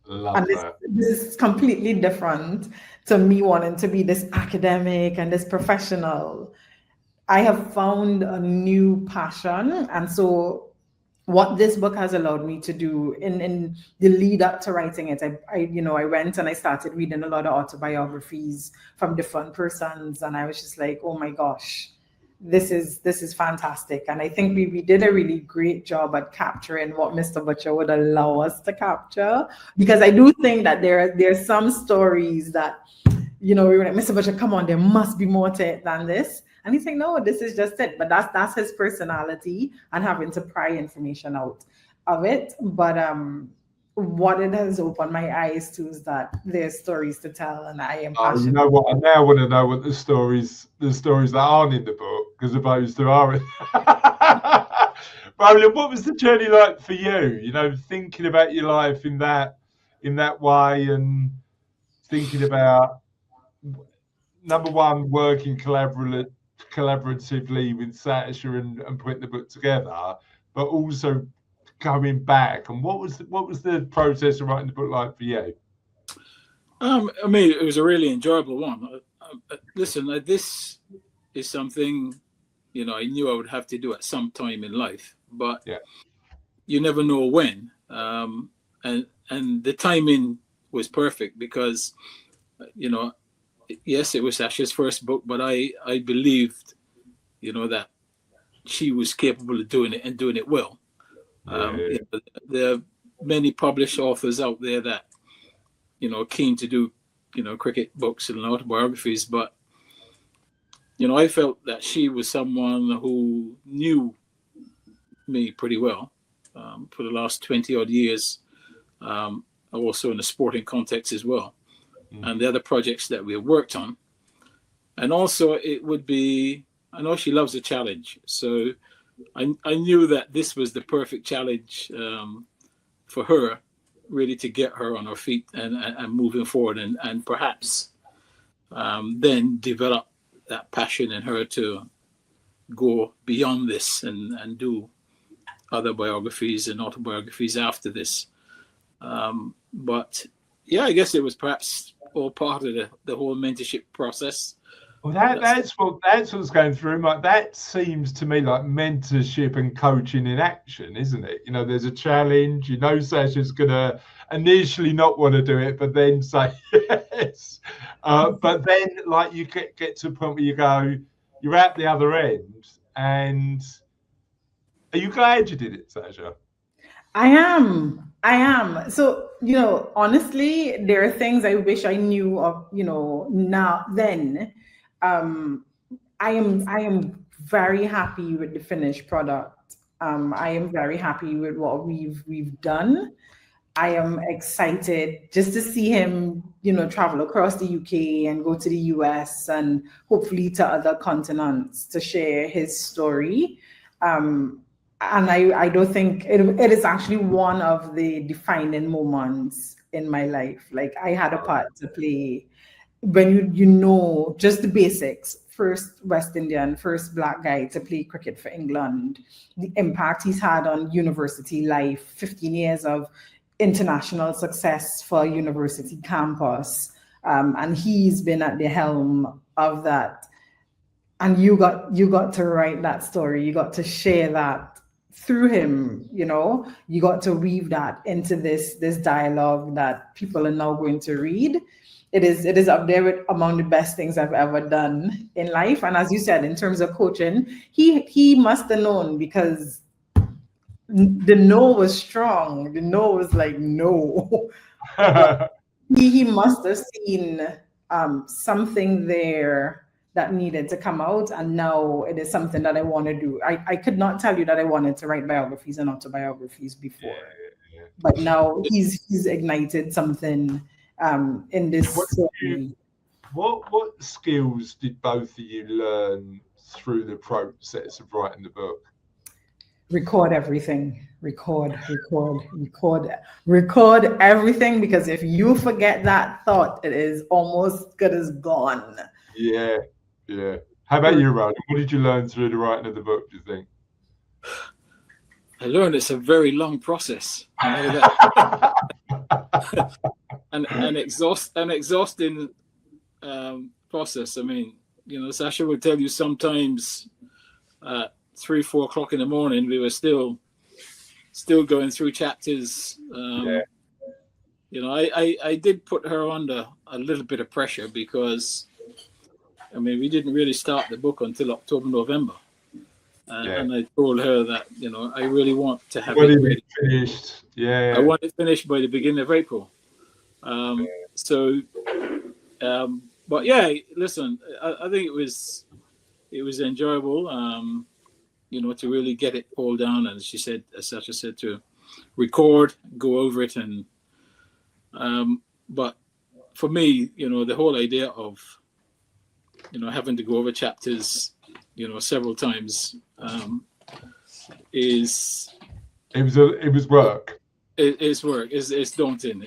Speaker 1: Love that.
Speaker 2: This is completely different to me wanting to be this academic and this professional. I have found a new passion, and so what this book has allowed me to do in the lead up to writing it, I went and I started reading a lot of autobiographies from different persons, and I was just like, oh my gosh, this is fantastic. And I think we did a really great job at capturing what Mr. Butcher would allow us to capture, because I do think that there's some stories that, we were like, Mr. Butcher, come on, there must be more to it than this. And he's saying, no, this is just it. But that's his personality and having to pry information out of it. But what it has opened my eyes to is that there's stories to tell, and I am passionate.
Speaker 1: You know what? I now want to know what the stories that aren't in the book, as opposed to are. Roland, what was the journey like for you? Thinking about your life in that way, and thinking about, number one, working collaboratively with Sasha and putting the book together, but also going back. And what was the process of writing the book like for you?
Speaker 3: It was a really enjoyable one. Listen, this is something I knew I would have to do at some time in life, but you never know when. And the timing was perfect because yes, it was Sasha's first book, but I believed, that she was capable of doing it and doing it well. There are many published authors out there that, keen to do, cricket books and autobiographies, but, I felt that she was someone who knew me pretty well for the last 20 odd years, also in the sporting context as well. And the other projects that we have worked on. And also it would be, I know she loves a challenge. So I knew that this was the perfect challenge for her, really, to get her on her feet and moving forward, and perhaps then develop that passion in her to go beyond this and do other biographies and autobiographies after this. But yeah, I guess it was perhaps all part of the whole mentorship process.
Speaker 1: Well, that's what's going through. That seems to me like mentorship and coaching in action, isn't it? There's a challenge. Sasha's gonna initially not want to do it, but then say yes. But then, like, you get to a point where you go, you're at the other end, and are you glad you did it, Sasha?
Speaker 2: I am. So, honestly, there are things I wish I knew of, now then. I am very happy with the finished product. I am very happy with what we've done. I am excited just to see him, travel across the UK and go to the US and hopefully to other continents to share his story. And I don't think it is actually one of the defining moments in my life. Like, I had a part to play when just the basics. First West Indian, first Black guy to play cricket for England, the impact he's had on university life, 15 years of international success for university campus. And he's been at the helm of that. And you got to write that story. You got to share that through him, you got to weave that into this dialogue that people are now going to read. it is up there with among the best things I've ever done in life. And as you said, in terms of coaching, he must have known, because the no was strong. The no was like no. But he must have seen something there that needed to come out, and now it is something that I want to do. I could not tell you that I wanted to write biographies and autobiographies before, but now he's ignited something in this.
Speaker 1: What skills did both of you learn through the process of writing the book?
Speaker 2: Record everything. Record everything, because if you forget that thought, it is almost good as gone.
Speaker 1: Yeah. How about you, Roland? What did you learn through the writing of the book, do you think?
Speaker 3: I learned it's a very long process. I know that. an exhausting process. I mean, Sasha would tell you sometimes 3-4 o'clock in the morning we were still going through chapters. I did put her under a little bit of pressure, because we didn't really start the book until October, November. And I told her that, I really want to have it ready.
Speaker 1: Finished. I
Speaker 3: want it finished by the beginning of April. But yeah, listen, I think it was enjoyable, to really get it all down. And she said, as Sasha said, to record, go over it. And, but for me, the whole idea of, having to go over chapters, several times, it
Speaker 1: was work.
Speaker 3: It's work. It's daunting.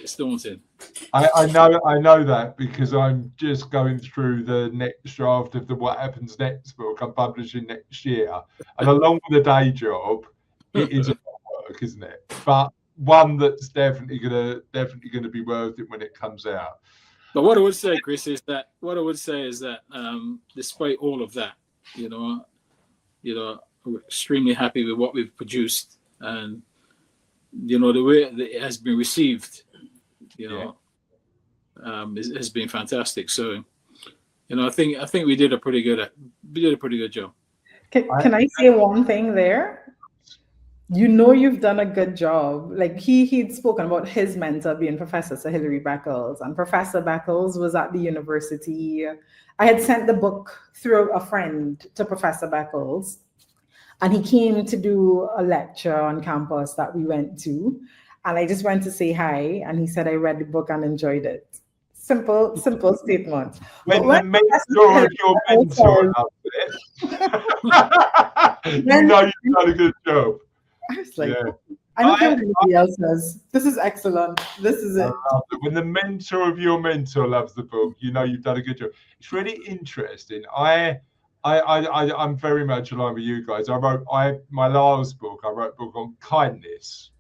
Speaker 1: I know that, because I'm just going through the next draft of the What Happens Next book I'm publishing next year, and along with the day job, it is a lot of work, isn't it? But one that's definitely gonna be worth it when it comes out.
Speaker 3: But what I would say, Chris, is that despite all of that, we're extremely happy with what we've produced, and the way that it has been received, has been fantastic. So, I think we did a pretty good job.
Speaker 2: Can I say one thing there? You've done a good job. Like he'd spoken about his mentor being Professor Sir Hilary Beckles, and Professor Beckles was at the university. I had sent the book through a friend to Professor Beckles, and he came to do a lecture on campus that we went to. And I just went to say hi, and he said, I read the book and enjoyed it. Simple statement.
Speaker 1: When the mentor of your mentor loves it, you've done a good job.
Speaker 2: I was like, I don't care what anybody else says. This is excellent. This is it.
Speaker 1: When the mentor of your mentor loves the book, you've done a good job. It's really interesting. I'm very much aligned with you guys. My last book, I wrote a book on kindness,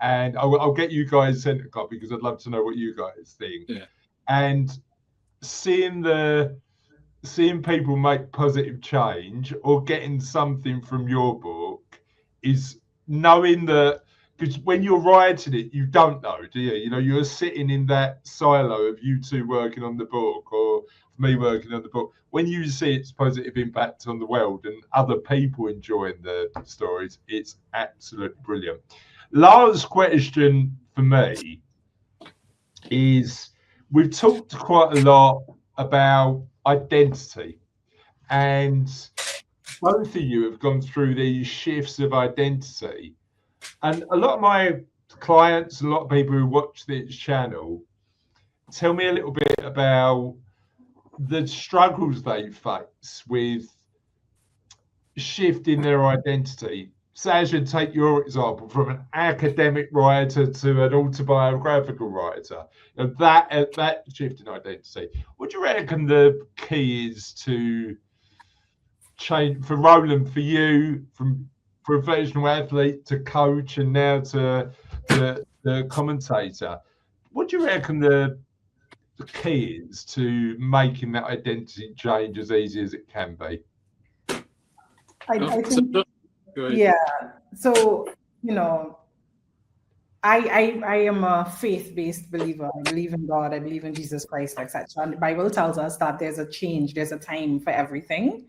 Speaker 1: and I'll get you guys sent a copy, because I'd love to know what you guys think.
Speaker 3: Yeah.
Speaker 1: And seeing people make positive change, or getting something from your book, is knowing that, because when you're writing it, you don't know, do you? You're sitting in that silo of you two working on the book, or me working on the book. When you see its positive impact on the world and other people enjoying the stories, it's absolutely brilliant. Last question for me is, we've talked quite a lot about identity, and both of you have gone through these shifts of identity. And a lot of my clients, a lot of people who watch this channel, tell me a little bit about the struggles they face with shifting their identity. Sasha, take your example, from an academic writer to an autobiographical writer. That shift in identity. What do you reckon the key is to change for Roland, for you, from professional athlete to coach, and now to the commentator? What do you reckon the key is to making that identity change as easy as it can be?
Speaker 2: I think, yeah. So, I am a faith-based believer. I believe in God. I believe in Jesus Christ, etc. And the Bible tells us that there's a change, there's a time for everything.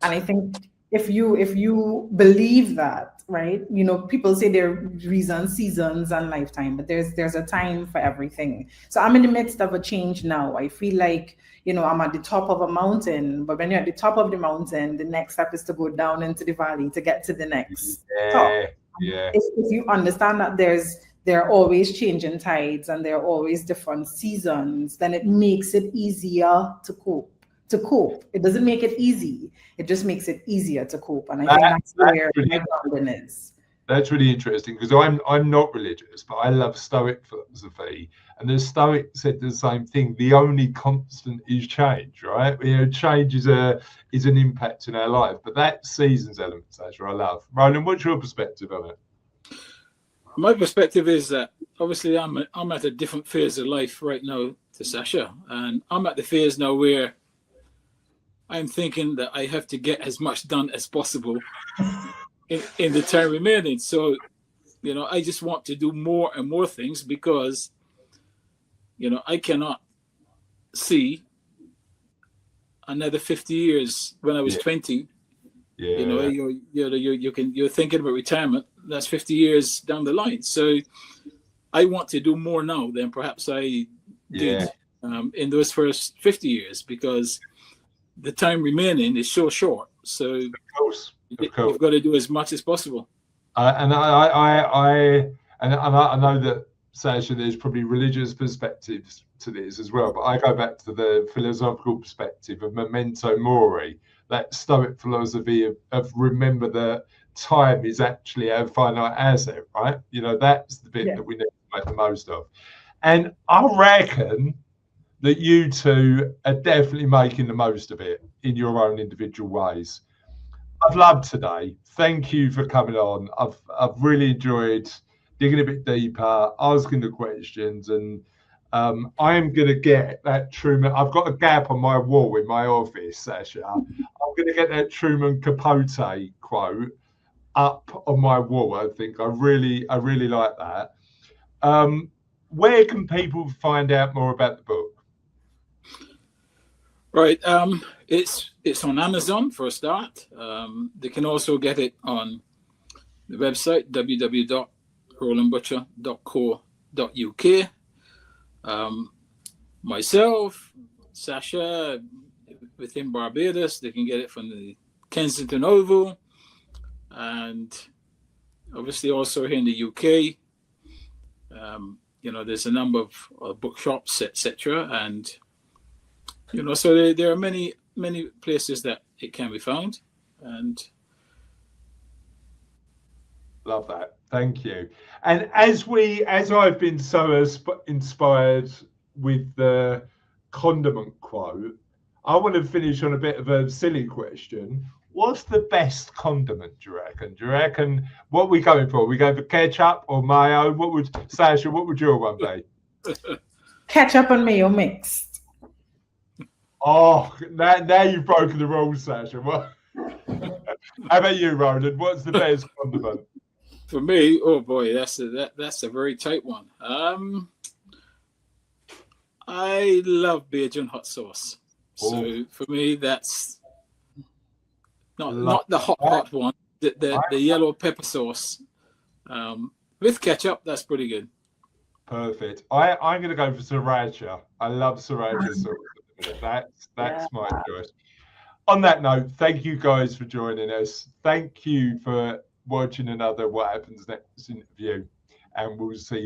Speaker 2: And I think if you believe that, right? You know, people say there are reasons, seasons, and lifetime, but there's a time for everything. So I'm in the midst of a change now. I feel like, you know, I'm at the top of a mountain, but when you're at the top of the mountain, the next step is to go down into the valley to get to the next top.
Speaker 1: Yeah.
Speaker 2: If you understand that there are always changing tides and there are always different seasons, then it makes it easier to cope. It doesn't make it easy. It just makes it easier to cope. And I think that's where my grounding is.
Speaker 1: That's really interesting, because I'm not religious, but I love Stoic philosophy. And the Stoic said the same thing. The only constant is change, right? You know, change is an impact in our life. But that seasons element, Sasha, I love. Roland, what's your perspective on it?
Speaker 3: My perspective is that obviously I'm at a different phase of life right now to Sasha, and I'm at the phase now where I'm thinking that I have to get as much done as possible in the time remaining. So, you know, I just want to do more and more things because, you know, I cannot see another 50 years when I was 20.
Speaker 1: Yeah.
Speaker 3: You know, you're thinking about retirement. That's 50 years down the line. So I want to do more now than perhaps I did in those first 50 years, because the time remaining is so short. So
Speaker 1: of course.
Speaker 3: You've got to do as much as possible.
Speaker 1: And I know that, Sasha, there's probably religious perspectives to this as well, but I go back to the philosophical perspective of memento mori, that Stoic philosophy of remember that time is actually a finite asset, right? You know, that's the bit that we need to make the most of. And I reckon that you two are definitely making the most of it in your own individual ways. I've loved today. Thank you for coming on. I've really enjoyed digging a bit deeper, asking the questions, and I am going to get that Truman. I've got a gap on my wall in my office, Sasha. I'm going to get that Truman Capote quote up on my wall. I think I really like that. Where can people find out more about the book?
Speaker 3: Right. It's on Amazon for a start. They can also get it on the website www.rolandbutcher.co.uk. Myself, Sasha, within Barbados, they can get it from the Kensington Oval, and obviously also here in the UK. You know, there's a number of bookshops, etc., and you know, so there are many places that it can be found. And
Speaker 1: love that. Thank you. And as I've been so inspired with the condiment quote, I want to finish on a bit of a silly question. What's the best condiment, do you reckon? Do you reckon what we going for? We go for ketchup or mayo? Sasha, what would your one be?
Speaker 2: Ketchup and mayo mixed.
Speaker 1: Oh, now you've broken the rules, Sasha. What? How about you, Roland? What's the best condiment?
Speaker 3: For me, oh boy, that's a very tight one. I love Bajan hot sauce. So for me, that's not the hot one. The yellow pepper sauce with ketchup. That's pretty good.
Speaker 1: Perfect. I'm going to go for sriracha. I love sriracha sauce. That's my choice. On that note, thank you guys for joining us. Thank you for watching another What Happens Next interview, and we'll see you